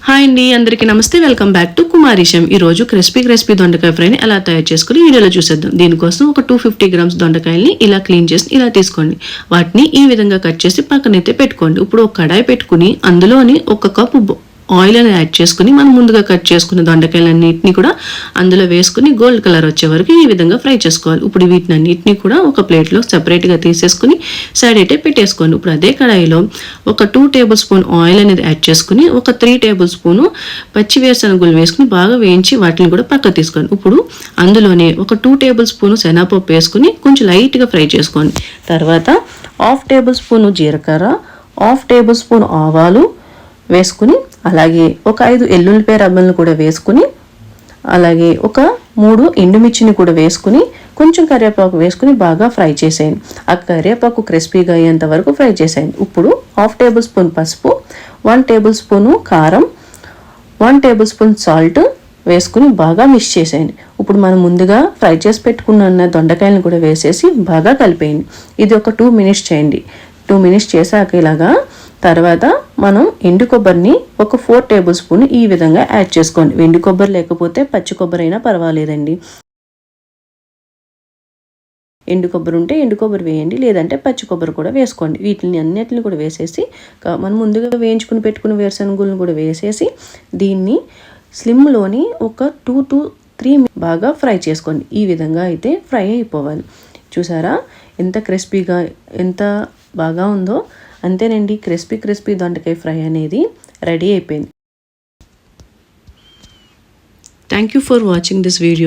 Hi అండి, అందరికీ నమస్తే. వెల్కమ్ బ్యాక్ టు కుమారిషం. ఈరోజు క్రిస్పీ దొండకాయ ఫ్రైని ఎలా తయారు చేసుకుని వీడియోలో చూసేద్దాం. దీనికోసం ఒక 250 గ్రామ్స్ దొండకాయల్ని ఇలా క్లీన్ చేసి ఇలా తీసుకోండి. వాటిని ఈ విధంగా కట్ చేసి పక్కనైతే పెట్టుకోండి. ఇప్పుడు ఒక కడాయి పెట్టుకుని అందులోని 1 కప్పు ఆయిల్ అని యాడ్ చేసుకుని మనం ముందుగా కట్ చేసుకున్న దొండకాయలన్నింటినీ కూడా అందులో వేసుకుని గోల్డ్ కలర్ వచ్చే వరకు ఈ విధంగా ఫ్రై చేసుకోవాలి. ఇప్పుడు వీటిని అన్నింటినీ కూడా ఒక ప్లేట్లో సెపరేట్గా తీసేసుకుని సైడ్ అయితే పెట్టేసుకోండి. ఇప్పుడు అదే కడాయిలో ఒక 2 టేబుల్ స్పూన్ ఆయిల్ అనేది యాడ్ చేసుకుని ఒక 3 టేబుల్ స్పూను పచ్చి వేరుశనగలు వేసుకుని బాగా వేయించి వాటిని కూడా పక్క తీసుకోండి. ఇప్పుడు అందులోనే ఒక 2 టేబుల్ స్పూను శనగపప్పు వేసుకుని కొంచెం లైట్గా ఫ్రై చేసుకోండి. తర్వాత 1/2 టేబుల్ స్పూను జీలకర్ర, 1/2 టేబుల్ స్పూన్ ఆవాలు వేసుకుని అలాగే ఒక 5 ఎల్లుల్లిపాయ రబ్బలను కూడా వేసుకుని అలాగే ఒక 3 ఎండుమిర్చిని కూడా వేసుకుని కొంచెం కరివేపాకు వేసుకుని బాగా ఫ్రై చేసేయండి. ఆ కరివేపాకు క్రిస్పీగా అయ్యేంత వరకు ఫ్రై చేసేయండి. ఇప్పుడు 1/2 టేబుల్ స్పూన్ పసుపు, 1 టేబుల్ స్పూను కారం, 1 టేబుల్ స్పూన్ సాల్ట్ వేసుకుని బాగా మిక్స్ చేసేయండి. ఇప్పుడు మనం ముందుగా ఫ్రై చేసి పెట్టుకున్న దొండకాయలను కూడా వేసేసి బాగా కలిపేయండి. ఇది ఒక 2 మినిట్స్ చేయండి. 2 మినిట్స్ చేశాక ఇలాగా తర్వాత మనం ఎండు కొబ్బరిని ఒక 4 టేబుల్ స్పూన్ ఈ విధంగా యాడ్ చేసుకోండి. ఎండు కొబ్బరి లేకపోతే పచ్చి కొబ్బరి అయినా పర్వాలేదండి. ఎండు కొబ్బరి ఉంటే ఎండు కొబ్బరి వేయండి, లేదంటే పచ్చి కొబ్బరి కూడా వేసుకోండి. వీటిని అన్నిటిని కూడా వేసేసి మనం ముందుగా వేయించుకుని పెట్టుకున్న వేరుశనగలను కూడా వేసేసి దీన్ని స్లిమ్లోని ఒక 2 to 3 బాగా ఫ్రై చేసుకోండి. ఈ విధంగా అయితే ఫ్రై అయిపోవాలి. చూసారా ఎంత క్రిస్పీగా ఎంత బాగా ఉందో. అంతేనండి, క్రిస్పీ దొండకాయ ఫ్రై అనేది రెడీ అయిపోయింది. Thank you for watching this video.